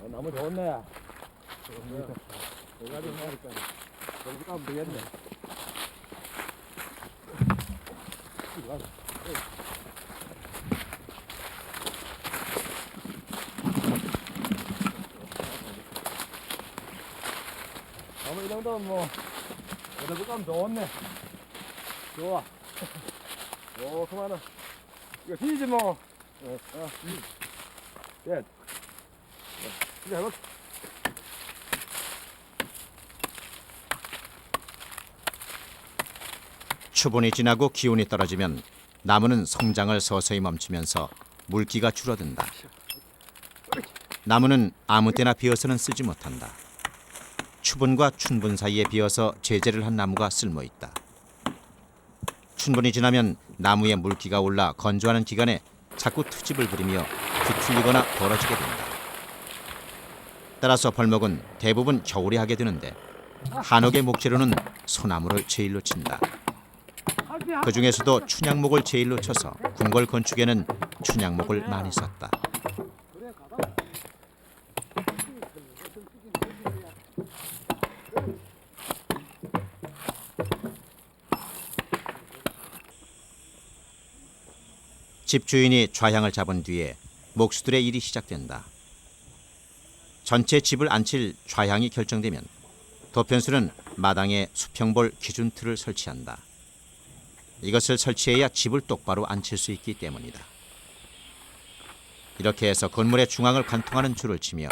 나무 좋네. 여기 가지고 나니까 여기 가면 되겠네. 나무 이 정도면 뭐 여기 가면 좋네. 좋아. 오, 그만은 이거 뒤지 뭐. 예. 이제 해봐. 추분이 지나고 기온이 떨어지면 나무는 성장을 서서히 멈추면서 물기가 줄어든다. 나무는 아무 때나 비어서는 쓰지 못한다. 추분과 춘분 사이에 비어서 제재를 한 나무가 쓸모있다. 춘분이 지나면 나무에 물기가 올라 건조하는 기간에 자꾸 트집을 부리며 뒤틀리거나 벌어지게 된다. 따라서 벌목은 대부분 겨울에 하게 되는데 한옥의 목재로는 소나무를 제일로 친다. 그 중에서도 춘향목을 제일로 쳐서 궁궐 건축에는 춘향목을 많이 썼다. 집주인이 좌향을 잡은 뒤에 목수들의 일이 시작된다. 전체 집을 앉힐 좌향이 결정되면 도편수는 마당에 수평볼 기준틀을 설치한다. 이것을 설치해야 집을 똑바로 앉힐 수 있기 때문이다. 이렇게 해서 건물의 중앙을 관통하는 줄을 치며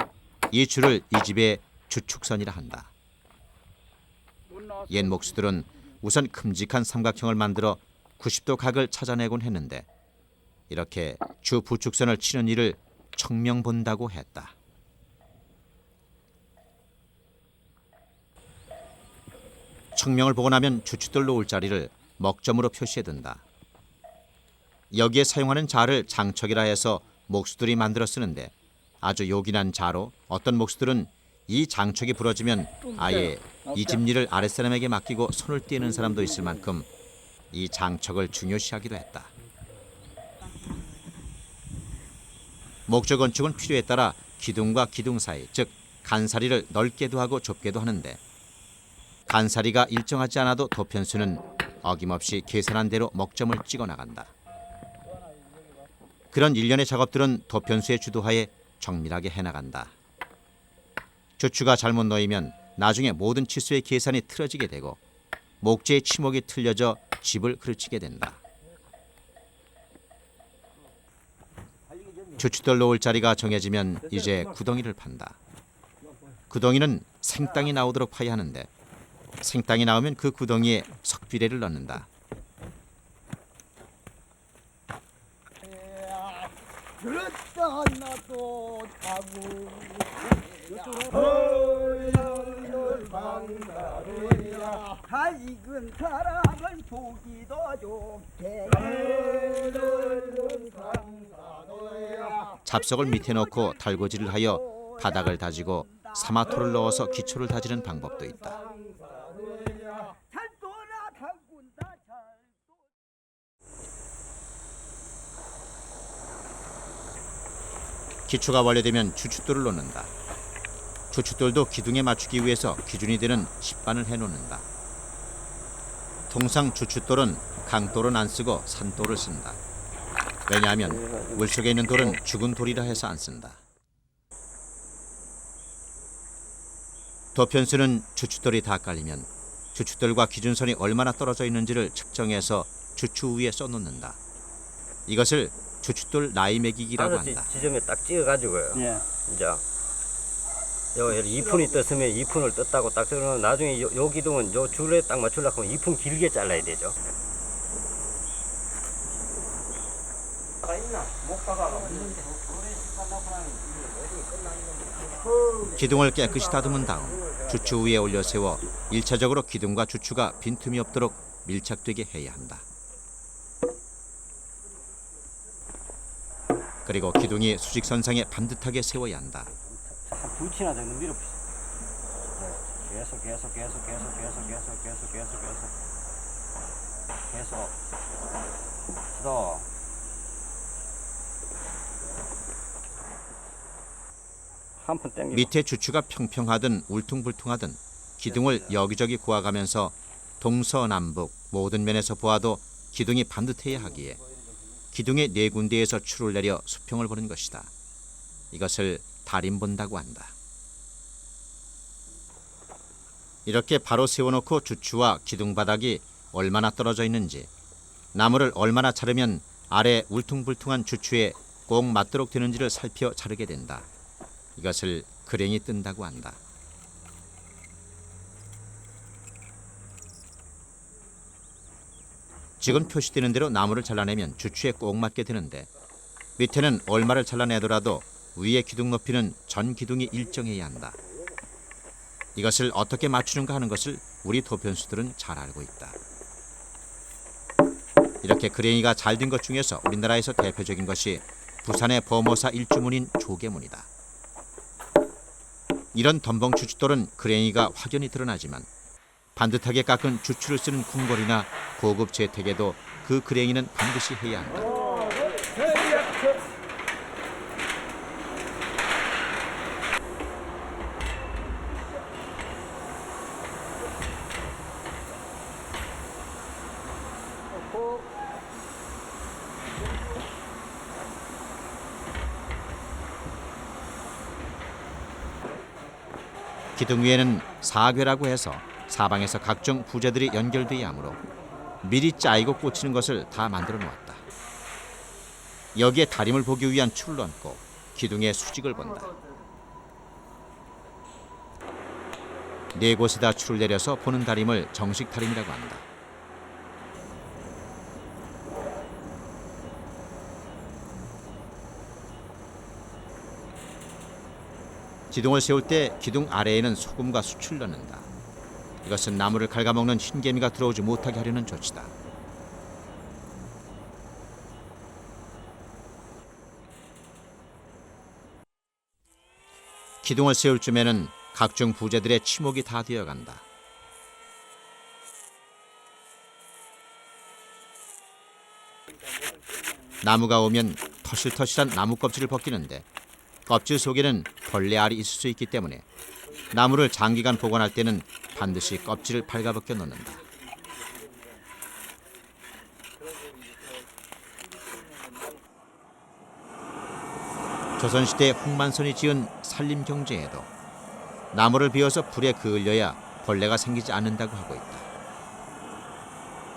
이 줄을 이 집의 주축선이라 한다. 옛 목수들은 우선 큼직한 삼각형을 만들어 90도 각을 찾아내곤 했는데 이렇게 주 부축선을 치는 일을 청명본다고 했다. 청명을 보고 나면 주춧돌 놓을 자리를 먹점으로 표시해둔다. 여기에 사용하는 자를 장척이라 해서 목수들이 만들어 쓰는데 아주 요긴한 자로 어떤 목수들은 이 장척이 부러지면 아예 이 집일을 아랫사람에게 맡기고 손을 떼는 사람도 있을 만큼 이 장척을 중요시하기도 했다. 목조 건축은 필요에 따라 기둥과 기둥 사이, 즉 간사리를 넓게도 하고 좁게도 하는데 간사리가 일정하지 않아도 도편수는 어김없이 계산한 대로 먹점을 찍어 나간다. 그런 일련의 작업들은 도편수의 주도하에 정밀하게 해나간다. 주추가 잘못 놓이면 나중에 모든 치수의 계산이 틀어지게 되고 목재의 치목이 틀려져 집을 그르치게 된다. 주춧돌 놓을 자리가 정해지면 이제 구덩이를 판다. 구덩이는 생땅이 나오도록 파야 하는데 생땅이 나오면 그 구덩이에 석비례를 넣는다. 그렇다 나도 가고 다 익은 사람을 보기도 좋게 잡석을 밑에 놓고 달고지를 하여 바닥을 다지고 사마토를 넣어서 기초를 다지는 방법도 있다. 기초가 완료되면 주춧돌을 놓는다. 주춧돌도 기둥에 맞추기 위해서 기준이 되는 십반을 해놓는다. 통상 주춧돌은 강돌은 안 쓰고 산돌을 쓴다. 왜냐하면 물속에 있는 돌은 죽은 돌이라 해서 안 쓴다. 도편수는 주춧돌이 다 깔리면 주춧돌과 기준선이 얼마나 떨어져 있는지를 측정해서 주추 위에 써놓는다. 이것을 주춧돌 나이 매기기라고 한다. 지점에 딱 찍어가지고요. 예. 이제 여기 2푼이 떴으면 2푼을 떴다고 딱 뜨면 나중에 요 기둥은 요 줄에 딱 맞추려고 하면 2푼 길게 잘라야 되죠. 기둥을 깨끗이 다듬은 다음 주추 위에 올려 세워 1차적으로 기둥과 주추가 빈틈이 없도록 밀착되게 해야 한다. 그리고 기둥이 수직선상에 반듯하게 세워야 한다. 한 2치나 정도 밀어보세요. 계속 한 푼 땡기고. 밑에 주추가 평평하든 울퉁불퉁하든 기둥을 여기저기 고아가면서 동서남북 모든 면에서 보아도 기둥이 반듯해야 하기에 기둥의 4군데에서 추를 내려 수평을 보는 것이다. 이것을 다림본다고 한다. 이렇게 바로 세워놓고 주추와 기둥 바닥이 얼마나 떨어져 있는지, 나무를 얼마나 자르면 아래 울퉁불퉁한 주추에 꼭 맞도록 되는지를 살펴 자르게 된다. 이것을 그랭이 뜬다고 한다. 지금 표시되는 대로 나무를 잘라내면 주추에 꼭 맞게 되는데, 밑에는 얼마를 잘라내더라도 위의 기둥 높이는 전 기둥이 일정해야 한다. 이것을 어떻게 맞추는가 하는 것을 우리 도편수들은 잘 알고 있다. 이렇게 그랭이가 잘 된 것 중에서 우리나라에서 대표적인 것이 부산의 범어사 일주문인 조계문이다. 이런 덤벙 주춧돌은 그랭이가 확연히 드러나지만 반듯하게 깎은 주추를 쓰는 궁궐이나 고급 재택에도 그 그랭이는 반드시 해야 한다. 기둥 위에는 사괴라고 해서 사방에서 각종 부재들이 연결되어 하므로 미리 짜이고 꽂히는 것을 다 만들어 놓았다. 여기에 다림을 보기 위한 추를 얹고 기둥에 수직을 본다. 4곳에다 추를 내려서 보는 다림을 정식 다림이라고 한다. 기둥을 세울 때 기둥 아래에는 소금과 수추를 넣는다. 이것은 나무를 갉아먹는 흰개미가 들어오지 못하게 하려는 조치다. 기둥을 세울 쯤에는 각종 부재들의 치목이 다 되어간다. 나무가 오면 터실터실한 나무 껍질을 벗기는데 껍질 속에는 벌레 알이 있을 수 있기 때문에 나무를 장기간 보관할 때는 반드시 껍질을 발가벗겨 놓는다. 조선시대 홍만선이 지은 산림경제에도 나무를 베어서 불에 그을려야 벌레가 생기지 않는다고 하고 있다.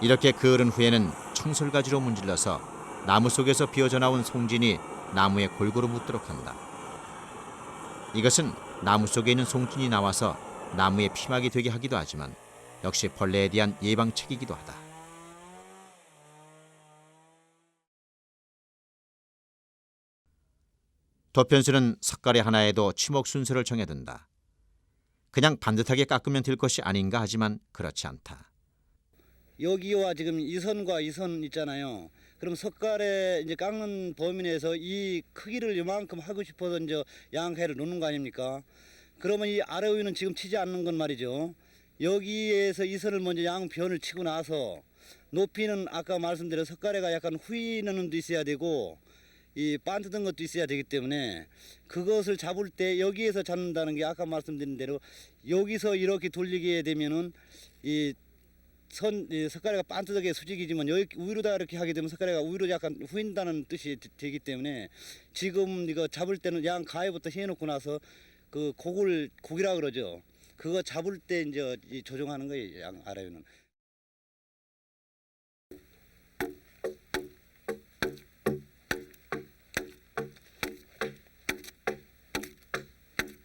이렇게 그을은 후에는 청솔가지로 문질러서 나무 속에서 비어져 나온 송진이 나무에 골고루 묻도록 한다. 이것은 나무 속에 있는 송진이 나와서 나무에 피막이 되게 하기도 하지만 역시 벌레에 대한 예방책이기도 하다. 도편수는 석가래 하나에도 치목 순서를 정해둔다. 그냥 반듯하게 깎으면 될 것이 아닌가 하지만 그렇지 않다. 여기와 지금 이 선과 이 선 있잖아요. 그럼 석가래 이제 깎는 범위 내에서 이 크기를 이만큼 하고 싶어서 이제 양해를 놓는 거 아닙니까? 그러면 이 아래 위는 지금 치지 않는 건 말이죠. 여기에서 이 선을 먼저 양변을 치고 나서 높이는 아까 말씀드린 석가래가 약간 후이는 도 있어야 되고 이 반듯한 것도 있어야 되기 때문에 그것을 잡을 때 여기에서 잡는다는 게 아까 말씀드린 대로 여기서 이렇게 돌리게 되면은 이 석가래가 반듯하게 수직이지만 여기 위로다 이렇게 하게 되면 석가래가 위로 약간 후인다는 뜻이 되기 때문에 지금 이거 잡을 때는 양 가위부터 해놓고 나서 그 곡이라 그러죠. 그거 잡을 때 이제 조정하는 거예요. 양 아래는.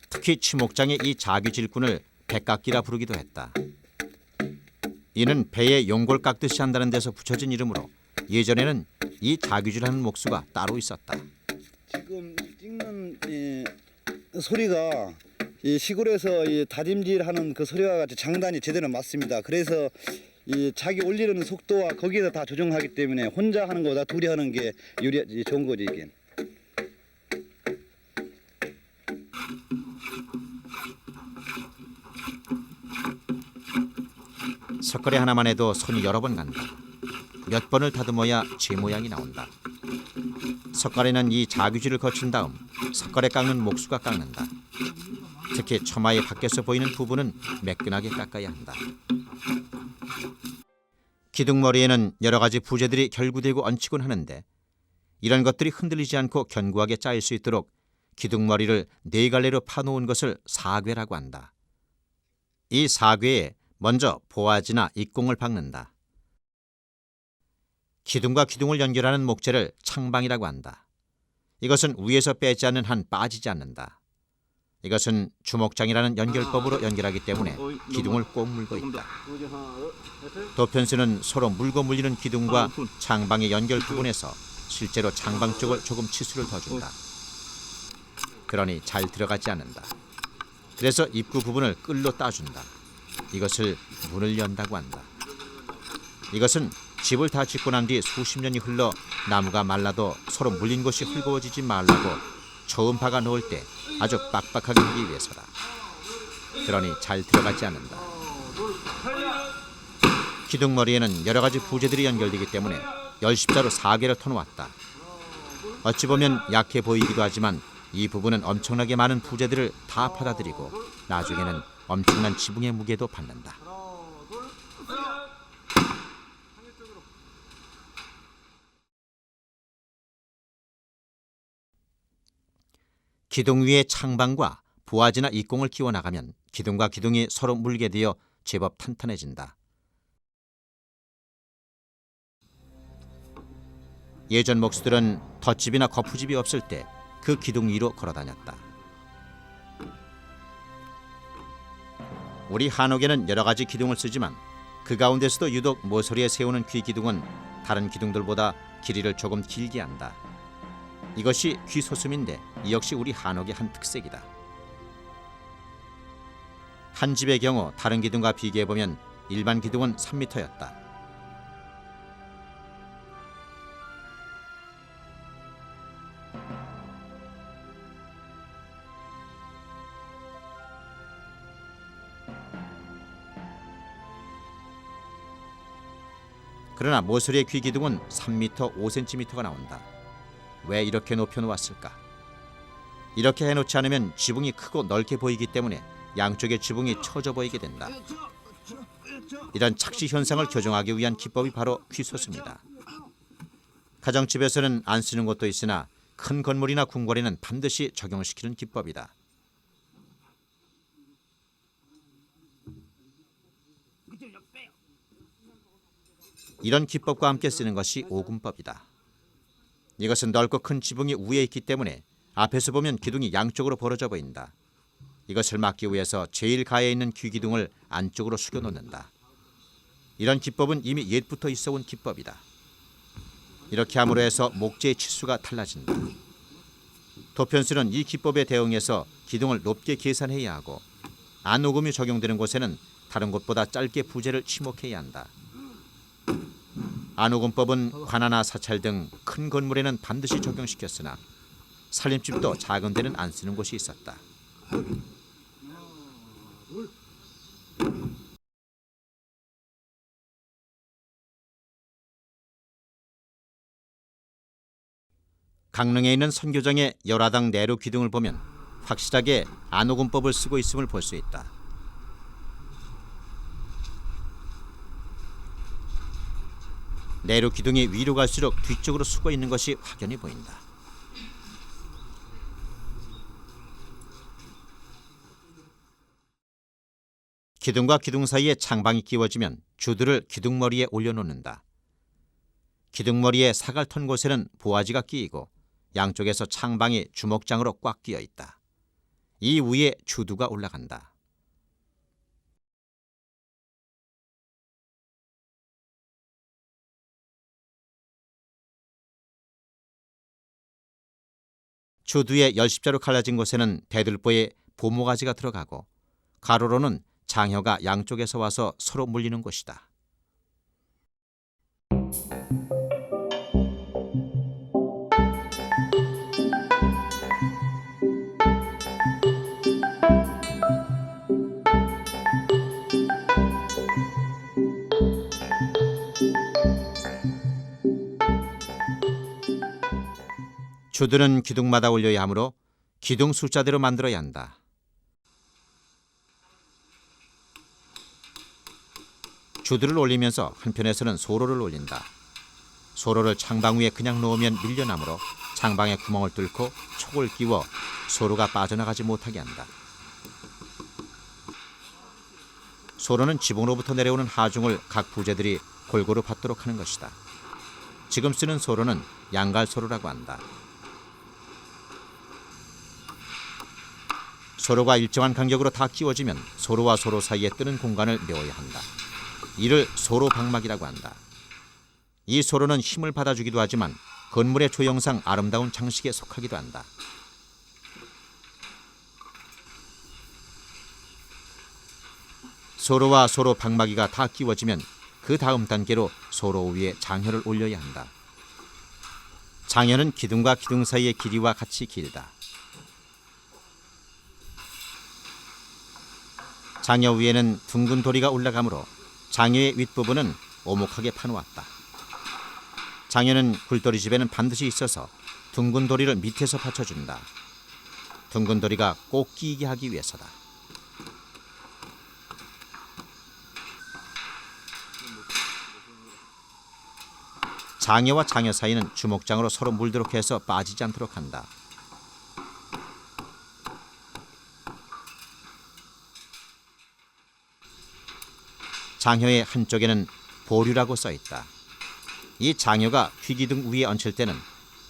특히 치목장의 이 자귀질꾼을 배깎기라 부르기도 했다. 이는 배에 용골 깎듯이 한다는 데서 붙여진 이름으로 예전에는 이 자귀질하는 목수가 따로 있었다. 지금 찍는 소리가 이 시골에서 이 다림질하는 그 소리와 같이 장단이 제대로 맞습니다. 그래서 이 자기 올리는 속도와 거기에서 다 조정하기 때문에 혼자 하는 것보다 둘이 하는 게 좋은 거죠 이게. 석가래 하나만 해도 손이 여러 번 간다. 몇 번을 다듬어야 제 모양이 나온다. 석가래는 이 자귀질을 거친 다음 석가래 깎는 목수가 깎는다. 특히 처마에 밖에서 보이는 부분은 매끈하게 깎아야 한다. 기둥머리에는 여러 가지 부재들이 결구되고 얹히곤 하는데 이런 것들이 흔들리지 않고 견고하게 짜일 수 있도록 기둥머리를 네 갈래로 파놓은 것을 사괴라고 한다. 이 사괴에 먼저 보아지나 입공을 박는다. 기둥과 기둥을 연결하는 목재를 창방이라고 한다. 이것은 위에서 빼지 않는 한 빠지지 않는다. 이것은 주목장이라는 연결법으로 연결하기 때문에 기둥을 꼭 물고 있다. 도편수는 서로 물고 물리는 기둥과 창방의 연결 부분에서 실제로 창방 쪽을 조금 치수를 더 준다. 그러니 잘 들어가지 않는다. 그래서 입구 부분을 끌로 따준다. 이것을 문을 연다고 한다. 이것은 집을 다 짓고 난 뒤 수십 년이 흘러 나무가 말라도 서로 물린 곳이 헐거워지지 말라고 처음 박아 놓을 때 아주 빡빡하게 하기 위해서다. 그러니 잘 들어가지 않는다. 기둥머리에는 여러 가지 부재들이 연결되기 때문에 열십자로 4개를 터놓았다. 어찌 보면 약해 보이기도 하지만 이 부분은 엄청나게 많은 부재들을 다 받아들이고 나중에는 엄청난 지붕의 무게도 받는다. 기둥 위에 창방과 보아지나 입공을 끼워 나가면 기둥과 기둥이 서로 물게 되어 제법 탄탄해진다. 예전 목수들은 덧집이나 거푸집이 없을 때 그 기둥 위로 걸어 다녔다. 우리 한옥에는 여러 가지 기둥을 쓰지만 그 가운데서도 유독 모서리에 세우는 귀기둥은 다른 기둥들보다 길이를 조금 길게 한다. 이것이 귀소슴인데 이 역시 우리 한옥의 한 특색이다. 한 집의 경우 다른 기둥과 비교해보면 일반 기둥은 3m였다. 그러나 모서리의 귀기둥은 3m 5cm가 나온다. 왜 이렇게 높여놓았을까? 이렇게 해놓지 않으면 지붕이 크고 넓게 보이기 때문에 양쪽의 지붕이 처져 보이게 된다. 이런 착시 현상을 교정하기 위한 기법이 바로 귀소스입니다. 가정집에서는 안 쓰는 곳도 있으나 큰 건물이나 궁궐에는 반드시 적용시키는 기법이다. 이런 기법과 함께 쓰는 것이 오금법이다. 이것은 넓고 큰 지붕이 위에 있기 때문에 앞에서 보면 기둥이 양쪽으로 벌어져 보인다. 이것을 막기 위해서 제일 가에 있는 귀기둥을 안쪽으로 숙여 놓는다. 이런 기법은 이미 옛부터 있어온 기법이다. 이렇게 함으로 해서 목재의 치수가 달라진다. 도편수는 이 기법에 대응해서 기둥을 높게 계산해야 하고 안오금이 적용되는 곳에는 다른 곳보다 짧게 부재를 치목해야 한다. 안오금법은 관아나 사찰 등 큰 건물에는 반드시 적용시켰으나 살림집도 작은 데는 안 쓰는 곳이 있었다. 강릉에 있는 선교정의 열화당 내루 기둥을 보면 확실하게 안오금법을 쓰고 있음을 볼 수 있다. 내루 기둥이 위로 갈수록 뒤쪽으로 숙어 있는 것이 확연히 보인다. 기둥과 기둥 사이에 창방이 끼워지면 주들을 기둥머리에 올려놓는다. 기둥머리에 사갈 턴 곳에는 보아지가 끼이고 양쪽에서 창방이 주먹장으로 꽉 끼어 있다. 이 위에 주두가 올라간다. 주두의 열십자로 갈라진 곳에는 대들보에 보모가지가 들어가고 가로로는 장혀가 양쪽에서 와서 서로 물리는 곳이다. 주들은 기둥마다 올려야 하므로 기둥 숫자대로 만들어야 한다. 주두를 올리면서 한편에서는 소로를 올린다. 소로를 창방 위에 그냥 놓으면 밀려나므로 창방에 구멍을 뚫고 촉을 끼워 소로가 빠져나가지 못하게 한다. 소로는 지붕으로부터 내려오는 하중을 각 부재들이 골고루 받도록 하는 것이다. 지금 쓰는 소로는 양갈소로라고 한다. 소로가 일정한 간격으로 다 끼워지면 소로와 소로 사이에 뜨는 공간을 메워야 한다. 이를 소로방막이라고 한다. 이 소로는 힘을 받아주기도 하지만 건물의 조형상 아름다운 장식에 속하기도 한다. 소로와 소로 방막이가 다 끼워지면 그 다음 단계로 소로 위에 장혀를 올려야 한다. 장혀는 기둥과 기둥 사이의 길이와 같이 길다. 장혀 위에는 둥근 도리가 올라가므로 장혀의 윗부분은 오목하게 파놓았다. 장혀는 굴돌이 집에는 반드시 있어서 둥근 도리를 밑에서 받쳐준다. 둥근 도리가 꼭 끼게 하기 위해서다. 장여와 장여 사이는 주먹장으로 서로 물도록 해서 빠지지 않도록 한다. 장여의 한쪽에는 보류라고 써있다. 이 장여가 휘기둥 위에 얹힐 때는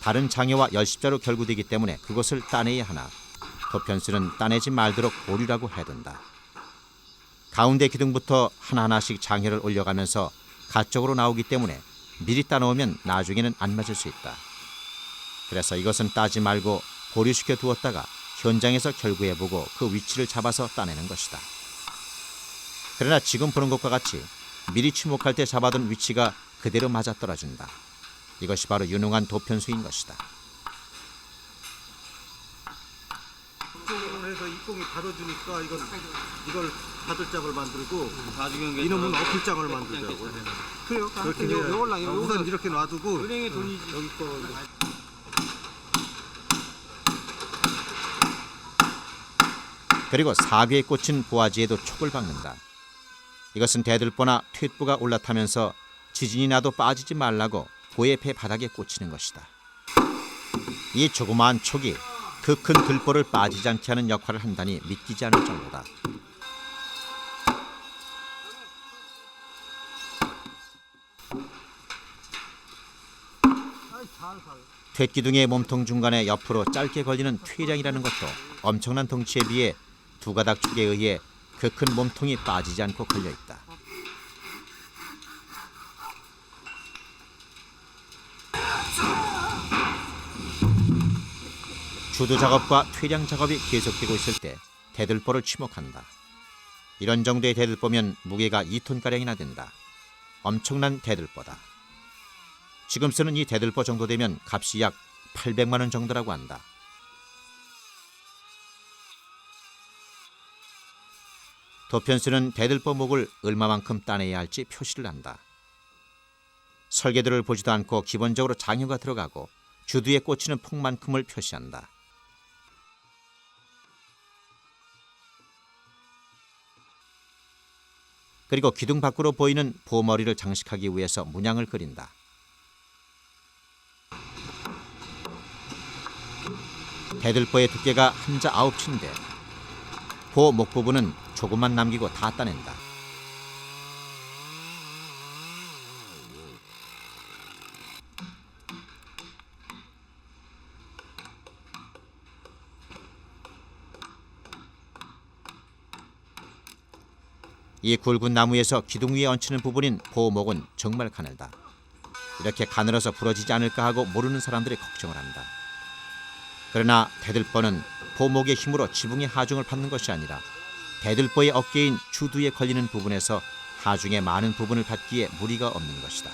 다른 장여와 열십자로 결구되기 때문에 그것을 따내야 하나 도편수는 따내지 말도록 보류라고 해둔다. 가운데 기둥부터 하나하나씩 장여를 올려가면서 가쪽으로 나오기 때문에 미리 따놓으면 나중에는 안 맞을 수 있다. 그래서 이것은 따지 말고 보류시켜 두었다가 현장에서 결구해보고 그 위치를 잡아서 따내는 것이다. 그러나 지금 보는 것과 같이 미리 치목할 때 잡아둔 위치가 그대로 맞아떨어진다. 이것이 바로 유능한 도편수인 것이다. 이쪽으로 해서 이 꽁이 받아주니까 이걸 받을 짝을 만들고 이놈은 엎을 짝을 만들자고. 그래요. 그렇게 해야 우선 이렇게 놔두고 은행에 돈이 여기 거. 그리고 사귀에 꽂힌 보아지에도 촉을 박는다. 이것은 대들보나 툇부가 올라타면서 지진이 나도 빠지지 말라고 보예패 바닥에 꽂히는 것이다. 이 조그마한 촉이 그 큰 들보를 빠지지 않게 하는 역할을 한다니 믿기지 않을 정도다. 툇기둥의 몸통 중간에 옆으로 짧게 걸리는 퇴장이라는 것도 엄청난 덩치에 비해 두 가닥 축에 의해 그 큰 몸통이 빠지지 않고 걸려있다. 주두 작업과 퇴장 작업이 계속되고 있을 때 대들보를 치목한다. 이런 정도의 대들보면 무게가 2톤가량이나 된다. 엄청난 대들보다. 지금 쓰는 이 대들보 정도 되면 값이 약 800만 원 정도라고 한다. 도편수는 대들보 목을 얼마만큼 따내야 할지 표시를 한다. 설계도를 보지도 않고 기본적으로 장혀가 들어가고 주두에 꽂히는 폭만큼을 표시한다. 그리고 기둥 밖으로 보이는 보머리를 장식하기 위해서 문양을 그린다. 대들보의 두께가 한자 9치인데 보 목 부분은 조금만 남기고 다 따낸다. 이 굵은 나무에서 기둥 위에 얹히는 부분인 보목은 정말 가늘다. 이렇게 가늘어서 부러지지 않을까 하고 모르는 사람들이 걱정을 한다. 그러나 대들보는 보목의 힘으로 지붕의 하중을 받는 것이 아니라 대들보의 어깨인 주두에 걸리는 부분에서 하중의 많은 부분을 받기에 무리가 없는 것이다.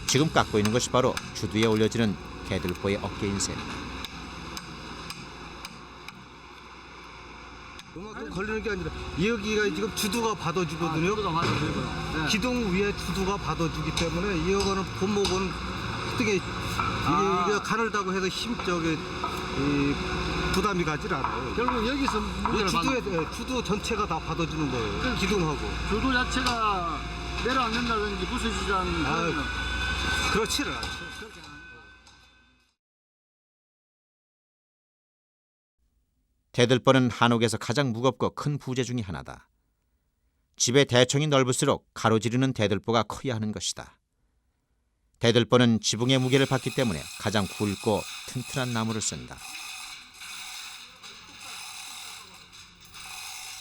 지금 깎고 있는 것이 바로 주두에 올려지는 대들보의 어깨인 셈이다. 그만큼 걸리는 게 아니라 여기가 지금 주두가 받아주거든요. 기둥 위에 주두가 받아주기 때문에 이거는 본목은 특히 이게 가늘다고 해서 힘 저기 부담이 가질 않아요. 결국 여기서 무게를 받는 주도 전체가 다 받아주는 거예요. 기둥하고. 주도 자체가 내려앉는다든지 부서지지 않는 그런 그렇지를 않죠. 대들보는 한옥에서 가장 무겁고 큰 부재 중의 하나다. 집의 대청이 넓을수록 가로지르는 대들보가 커야 하는 것이다. 대들보는 지붕의 무게를 받기 때문에 가장 굵고 튼튼한 나무를 쓴다.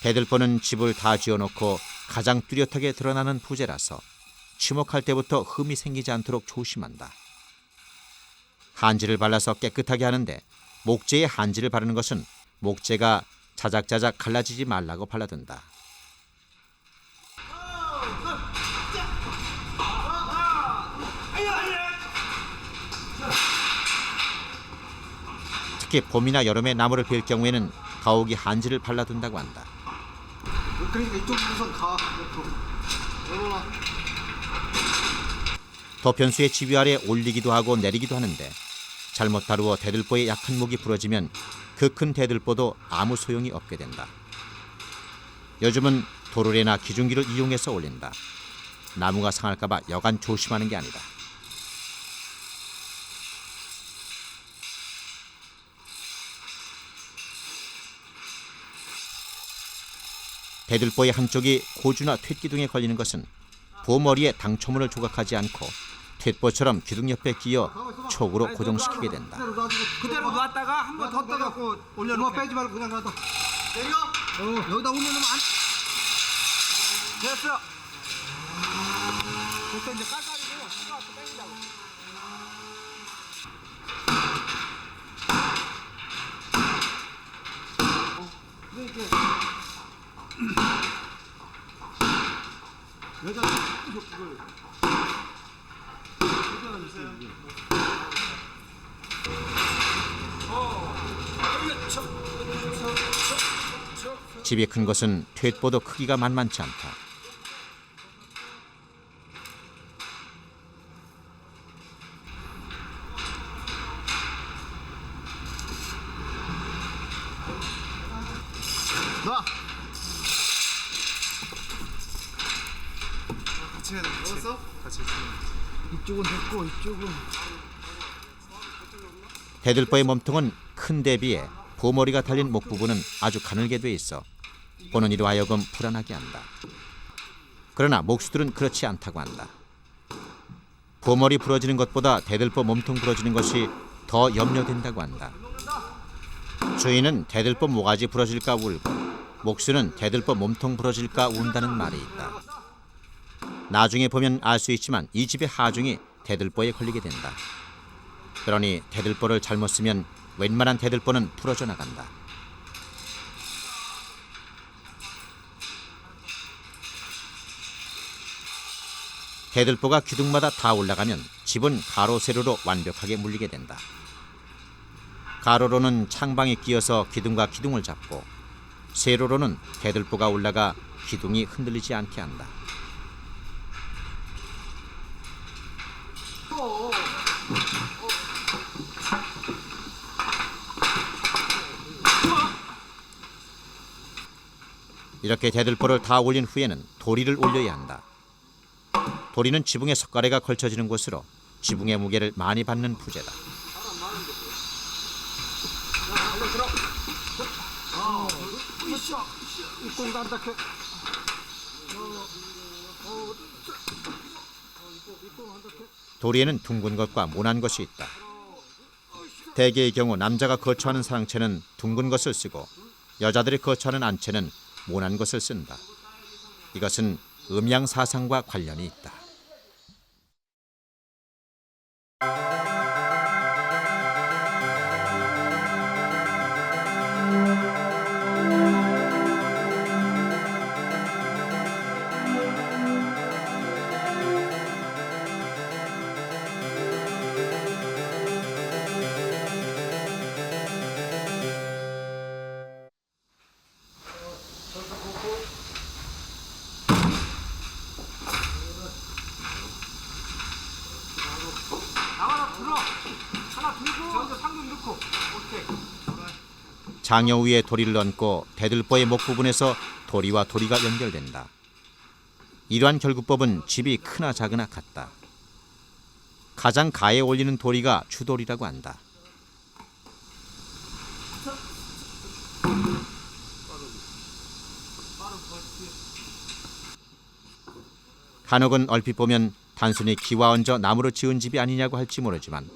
대들보는 집을 다 지어놓고 가장 뚜렷하게 드러나는 부재라서 치목할 때부터 흠이 생기지 않도록 조심한다. 한지를 발라서 깨끗하게 하는데 목재에 한지를 바르는 것은 목재가 자작자작 갈라지지 말라고 발라둔다. 특히 봄이나 여름에 나무를 빌 경우에는 가옥이 한지를 발라둔다고 한다. 그러니까 이쪽 우선 가. 도편수의 지휘 아래 올리기도 하고 내리기도 하는데 잘못 다루어 대들보의 약한 목이 부러지면 그 큰 대들보도 아무 소용이 없게 된다. 요즘은 도르래나 기중기를 이용해서 올린다. 나무가 상할까 봐 여간 조심하는 게 아니다. 대들보의 한쪽이 고주나 툇기둥에 걸리는 것은 부머리에 당초문을 조각하지 않고 툇보처럼 기둥 옆에 끼어 촉으로 고정시키게 된다. 그대로 놨다가 한 번 더 떠갖고 올려놓고 빼지 말고 그냥 놔둬. 내려. 여기다 올려놓으면 안. 됐어. 됐어 이제 깔깔이고 또 땡기자고. 이렇게. 여자 이걸. 집이 큰 것은 툇보도 크기가 만만치 않다. 놔. 같이 해야 돼. 넣었어? 같이. 이쪽은 됐고 이쪽은 대들보의 몸통은 큰 데 비해 부머리가 달린 목 부분은 아주 가늘게 돼 있어 보는 이로 하여금 불안하게 한다. 그러나 목수들은 그렇지 않다고 한다. 부머리 부러지는 것보다 대들보 몸통 부러지는 것이 더 염려된다고 한다. 주인은 대들보 모가지 부러질까 울고 목수는 대들보 몸통 부러질까 운다는 말이 있다. 나중에 보면 알 수 있지만 이 집의 하중이 대들보에 걸리게 된다. 그러니 대들보를 잘못 쓰면 웬만한 대들보는 부러져 나간다. 대들보가 기둥마다 다 올라가면 집은 가로 세로로 완벽하게 물리게 된다. 가로로는 창방이 끼어서 기둥과 기둥을 잡고 세로로는 대들보가 올라가 기둥이 흔들리지 않게 한다. 이렇게 대들보를 다 올린 후에는 도리를 올려야 한다. 도리는 지붕에 석가래가 걸쳐지는 곳으로 지붕의 무게를 많이 받는 부재다. 도리에는 둥근 것과 모난 것이 있다. 대개의 경우 남자가 거처하는 상체는 둥근 것을 쓰고 여자들이 거처하는 안채는 모난 것을 쓴다. 이것은 음양 사상과 관련이 있다. 장여 위에 도리를 얹고 대들보의 목 부분에서 도리와 도리가 연결된다. 이러한 결구법은 집이 크나 작으나 같다. 가장 가에 올리는 도리가 주도리라고 한다. 한옥은 얼핏 보면 단순히 기와 얹어 나무로 지은 집이 아니냐고 할지 모르지만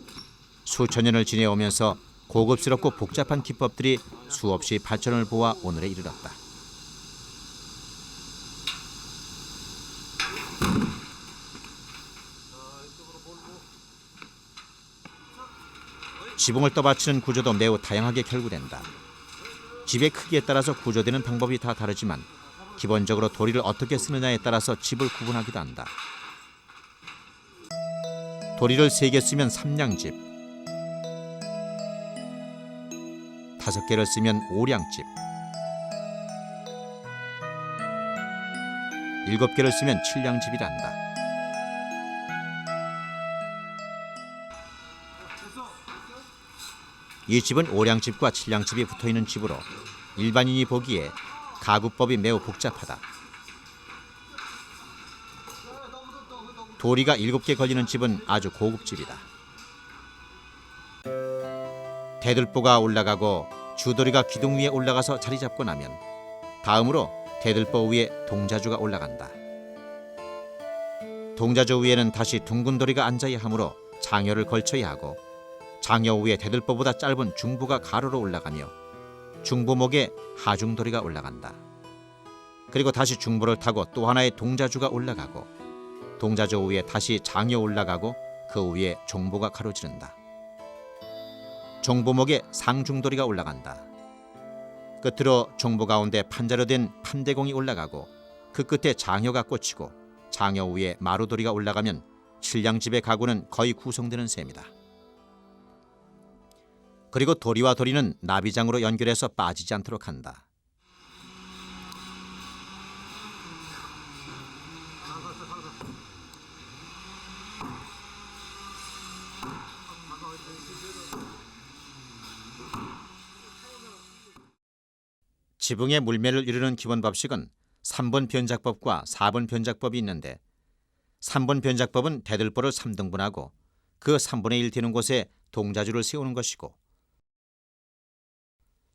수천 년을 지내오면서 고급스럽고 복잡한 기법들이 수없이 발전을 보아 오늘에 이르렀다. 지붕을 떠받치는 구조도 매우 다양하게 결구된다. 집의 크기에 따라서 구조되는 방법이 다 다르지만 기본적으로 도리를 어떻게 쓰느냐에 따라서 집을 구분하기도 한다. 도리를 3개 쓰면 삼량집, 5개를 쓰면 오량집, 7개를 쓰면 칠량집이란다. 이 집은 오량집과 칠량집이 붙어있는 집으로 일반인이 보기에 가구법이 매우 복잡하다. 도리가 7개 걸리는 집은 아주 고급집이다. 대들보가 올라가고 주도리가 기둥 위에 올라가서 자리 잡고 나면 다음으로 대들보 위에 동자주가 올라간다. 동자주 위에는 다시 둥근 도리가 앉아야 하므로 장여를 걸쳐야 하고 장여 위에 대들보보다 짧은 중부가 가로로 올라가며 중부목에 하중도리가 올라간다. 그리고 다시 중부를 타고 또 하나의 동자주가 올라가고 동자주 위에 다시 장여 올라가고 그 위에 종보가 가로지른다. 종보목에 상중도리가 올라간다. 끝으로 종보 가운데 판자로 된 판대공이 올라가고 그 끝에 장여가 꽂히고 장여 위에 마루도리가 올라가면 칠량집의 가구는 거의 구성되는 셈이다. 그리고 도리와 도리는 나비장으로 연결해서 빠지지 않도록 한다. 지붕의 물매를 이루는 기본 법식은 3번 변작법과 4번 변작법이 있는데 3번 변작법은 대들보를 3등분하고 그 3분의 1 되는 곳에 동자주를 세우는 것이고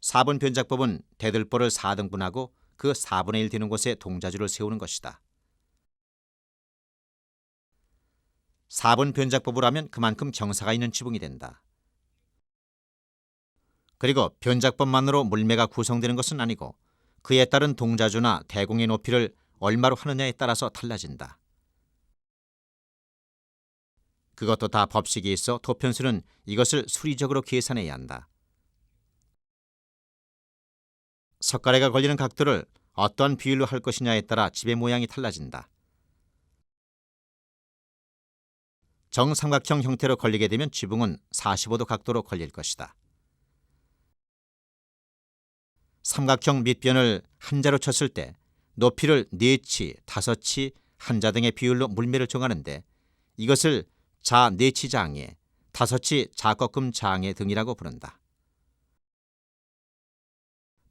4번 변작법은 대들보를 4등분하고 그 4분의 1 되는 곳에 동자주를 세우는 것이다. 4번 변작법을 하면 그만큼 경사가 있는 지붕이 된다. 그리고 변작법만으로 물매가 구성되는 것은 아니고 그에 따른 동자주나 대공의 높이를 얼마로 하느냐에 따라서 달라진다. 그것도 다 법식이 있어 도편수는 이것을 수리적으로 계산해야 한다. 석가래가 걸리는 각도를 어떠한 비율로 할 것이냐에 따라 집의 모양이 달라진다. 정삼각형 형태로 걸리게 되면 지붕은 45도 각도로 걸릴 것이다. 삼각형 밑변을 한자로 쳤을 때 높이를 4치, 5치, 한자 등의 비율로 물매를 정하는데 이것을 자 4치 장애, 5치 자꺾음 장애 등이라고 부른다.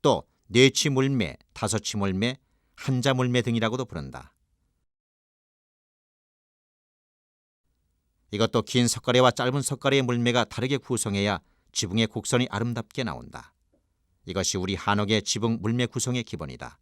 또 4치 물매, 5치 물매, 한자 물매 등이라고도 부른다. 이것도 긴 석가래와 짧은 석가래의 물매가 다르게 구성해야 지붕의 곡선이 아름답게 나온다. 이것이 우리 한옥의 지붕 물매 구성의 기본이다.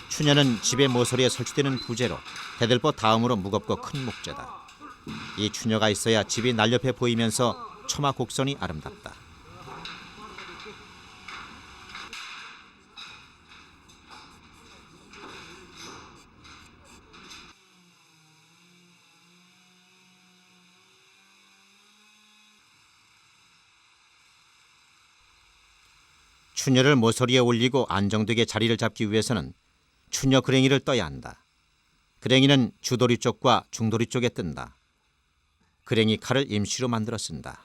추녀는 집의 모서리에 설치되는 부재로 대들보 다음으로 무겁고 큰 목재다. 이 추녀가 있어야 집이 날렵해 보이면서 처마 곡선이 아름답다. 추녀를 모서리에 올리고 안정되게 자리를 잡기 위해서는 추녀 그랭이를 떠야 한다. 그랭이는 주도리 쪽과 중도리 쪽에 뜬다. 그랭이 칼을 임시로 만들어 쓴다.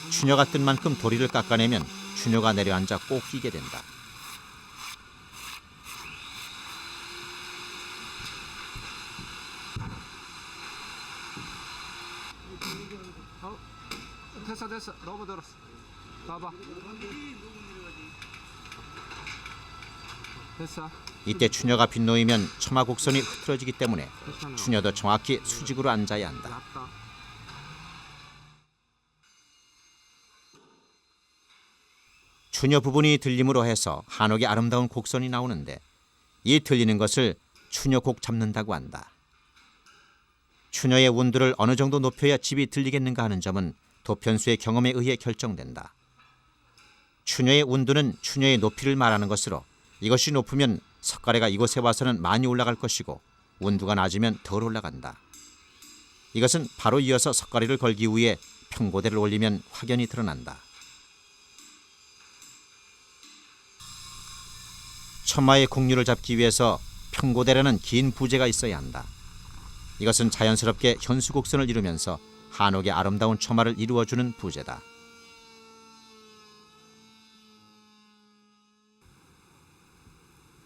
추녀가 뜬 만큼 도리를 깎아내면 추녀가 내려앉아 꼭 끼게 된다. 됐어. 너무 들었어. 봐봐. 됐어. 이때 추녀가 빗놓이면 처마 곡선이 흐트러지기 때문에 추녀도 정확히 수직으로 앉아야 한다. 낫다. 추녀 부분이 들림으로 해서 한옥의 아름다운 곡선이 나오는데 이 들리는 것을 추녀곡 잡는다고 한다. 추녀의 운두를 어느 정도 높여야 집이 들리겠는가 하는 점은 도편수의 경험에 의해 결정된다. 추녀의 운두는 추녀의 높이를 말하는 것으로 이것이 높으면 석가래가 이곳에 와서는 많이 올라갈 것이고 운두가 낮으면 덜 올라간다. 이것은 바로 이어서 석가래를 걸기 위해 평고대를 올리면 확연히 드러난다. 처마의 곡률을 잡기 위해서 평고대라는 긴 부재가 있어야 한다. 이것은 자연스럽게 현수곡선을 이루면서 한옥의 아름다운 처마를 이루어주는 부재다.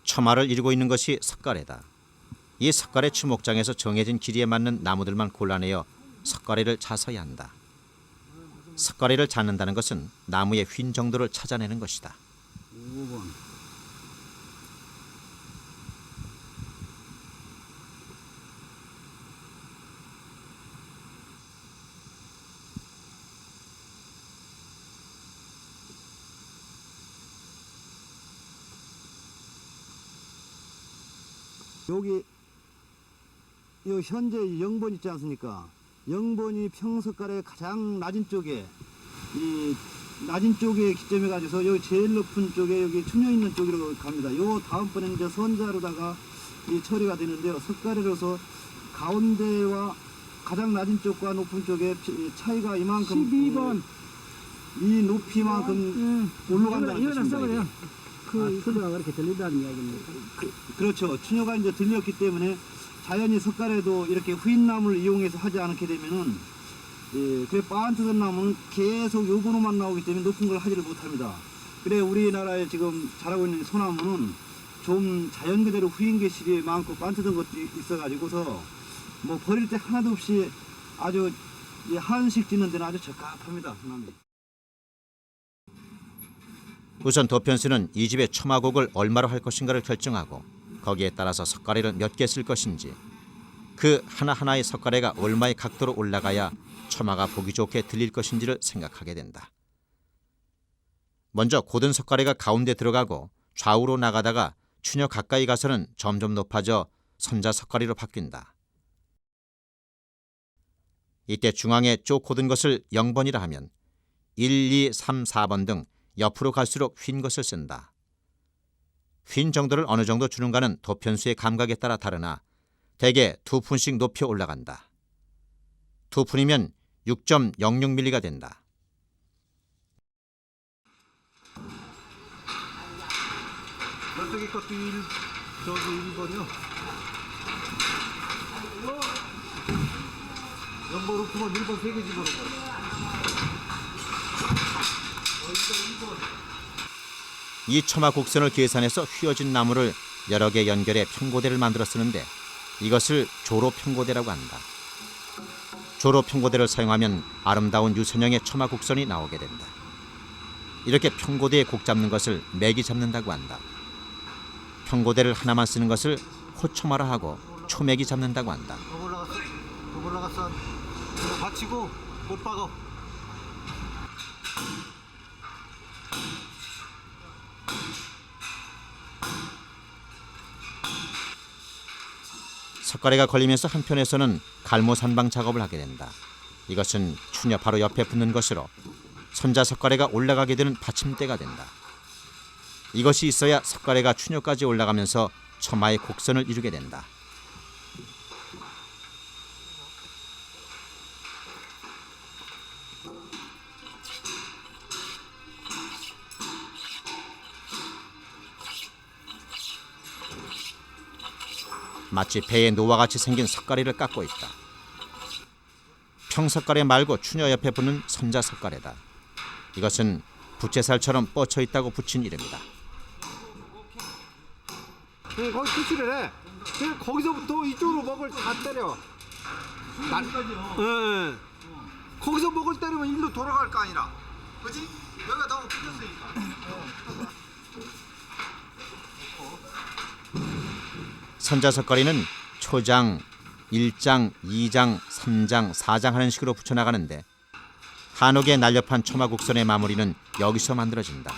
처마를 이루고 있는 것이 석가래다. 이 석가래 추목장에서 정해진 길이에 맞는 나무들만 골라내어 석가래를 자서야 한다. 석가래를 잡는다는 것은 나무의 휜 정도를 찾아내는 것이다. 5번. 여기 요 현재 0번 있지 않습니까? 0번이 평석가래 가장 낮은 쪽에 이 낮은 쪽에 기점해 가지고서 여기 제일 높은 쪽에 여기 추녀 있는 쪽으로 갑니다. 요 다음번에 이제 선자로다가 이 처리가 되는데요. 석가래로서 가운데와 가장 낮은 쪽과 높은 쪽에 차이가 이만큼 12번 이 높이만큼 올라간다는 뜻입니다. 그 소리가 그렇게 들린다는 이야기입니다. 그렇죠. 추녀가 이제 들렸기 때문에 자연히 석가래도 이렇게 후인나무를 이용해서 하지 않게 되면은 그래 빤트던 나무는 계속 요번호만 나오기 때문에 높은 걸 하지를 못합니다. 그래 우리나라에 지금 자라고 있는 소나무는 좀 자연 그대로 후인 개실이 많고 빤트던 것도 있어가지고서 뭐 버릴 때 하나도 없이 아주 한식 짓는 데는 아주 적합합니다. 소나무. 우선 도편수는 이 집의 처마곡을 얼마로 할 것인가를 결정하고 거기에 따라서 석가래를 몇 개 쓸 것인지 그 하나하나의 석가래가 얼마의 각도로 올라가야 처마가 보기 좋게 들릴 것인지를 생각하게 된다. 먼저 고든 석가래가 가운데 들어가고 좌우로 나가다가 추녀 가까이 가서는 점점 높아져 선자 석가래로 바뀐다. 이때 중앙에 쪽 고든 것을 0번이라 하면 1, 2, 3, 4번 등 옆으로 갈수록 휜 것을 쓴다. 휜 정도를 어느 정도 주는가는 도편수의 감각에 따라 다르나 대개 2푼씩 높여 올라간다. 2푼이면 6.06mm가 된다. 저기 것도 저기 1번이요. 0번, 5번, 1번 3개 집어넣어요. 이 처마 곡선을 계산해서 휘어진 나무를 여러 개 연결해 평고대를 만들어 쓰는데 이것을 조로 평고대라고 한다. 조로 평고대를 사용하면 아름다운 유선형의 처마 곡선이 나오게 된다. 이렇게 평고대에 곡 잡는 것을 매기 잡는다고 한다. 평고대를 하나만 쓰는 것을 호처마라 하고 초매기 잡는다고 한다. 더 올라갔어. 이거 받치고 못 박어. 석가래가 걸리면서 한편에서는 갈모산방 작업을 하게 된다. 이것은 추녀 바로 옆에 붙는 것으로 선자 석가래가 올라가게 되는 받침대가 된다. 이것이 있어야 석가래가 추녀까지 올라가면서 처마의 곡선을 이루게 된다. 마치 배의 노와 같이 생긴 석가래를 깎고 있다. 평석가래 말고 추녀 옆에 붙는 선자석가래다. 이것은 부채살처럼 뻗쳐 있다고 붙인 이름이다. 거기 표시를 해. 그냥 거기서부터 이쪽으로 먹을 다 때려. 응. 거기서 먹을 때리면 일로 돌아갈 거 아니라. 그지? 여기가 너무 붙였으니까. 선자석거리는 초장, 1장, 2장, 3장, 4장 하는 식으로 붙여나가는데 한옥의 날렵한 초마곡선의 마무리는 여기서 만들어진다.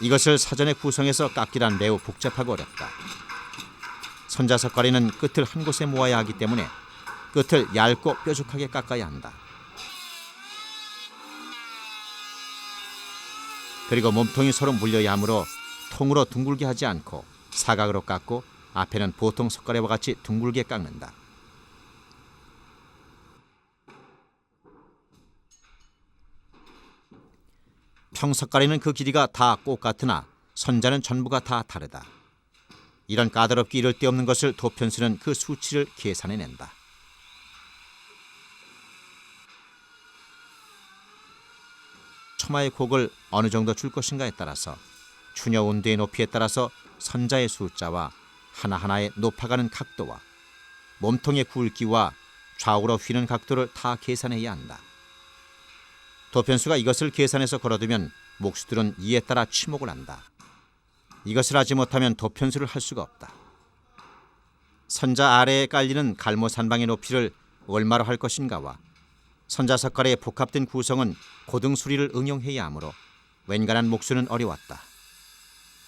이것을 사전에 구성해서 깎기란 매우 복잡하고 어렵다. 선자석가리는 끝을 한 곳에 모아야 하기 때문에 끝을 얇고 뾰족하게 깎아야 한다. 그리고 몸통이 서로 물려야 하므로 통으로 둥글게 하지 않고 사각으로 깎고 앞에는 보통 석가래와 같이 둥글게 깎는다. 평석가래는 그 길이가 다 똑같으나 선자는 전부가 다 다르다. 이런 까다롭게 이를 데 없는 것을 도편수는 그 수치를 계산해낸다. 초마의 곡을 어느 정도 줄 것인가에 따라서 추녀 온도의 높이에 따라서 선자의 숫자와 하나하나의 높아가는 각도와 몸통의 굵기와 좌우로 휘는 각도를 다 계산해야 한다. 도편수가 이것을 계산해서 걸어두면 목수들은 이에 따라 치목을 한다. 이것을 하지 못하면 도편수를 할 수가 없다. 선자 아래에 깔리는 갈모산방의 높이를 얼마로 할 것인가와 선자석가래의 복합된 구성은 고등수리를 응용해야 하므로 웬간한 목수는 어려웠다.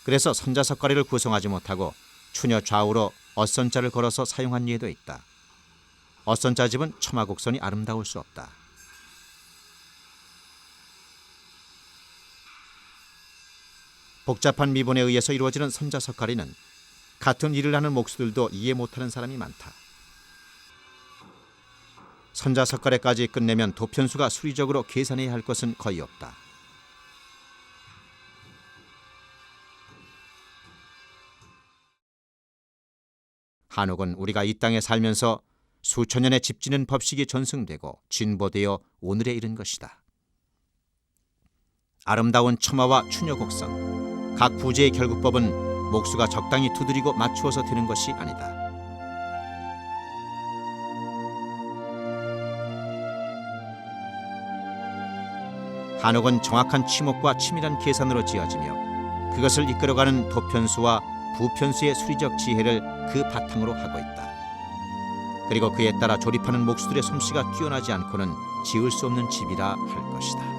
그래서 선자석가래를 구성하지 못하고 추녀 좌우로 어선자를 걸어서 사용한 예도 있다. 어선자집은 초마곡선이 아름다울 수 없다. 복잡한 미본에 의해서 이루어지는 선자석가리는 같은 일을 하는 목수들도 이해 못하는 사람이 많다. 선자석가래까지 끝내면 도편수가 수리적으로 계산해야 할 것은 거의 없다. 한옥은 우리가 이 땅에 살면서 수천 년의 집짓는 법식이 전승되고 진보되어 오늘에 이른 것이다. 아름다운 초마와 추녀곡선, 각 부제의 결국법은 목수가 적당히 두드리고 맞추어서 되는 것이 아니다. 한옥은 정확한 치목과 치밀한 계산으로 지어지며 그것을 이끌어가는 도편수와 부편수의 수리적 지혜를 그 바탕으로 하고 있다. 그리고 그에 따라 조립하는 목수들의 솜씨가 뛰어나지 않고는 지을 수 없는 집이라 할 것이다.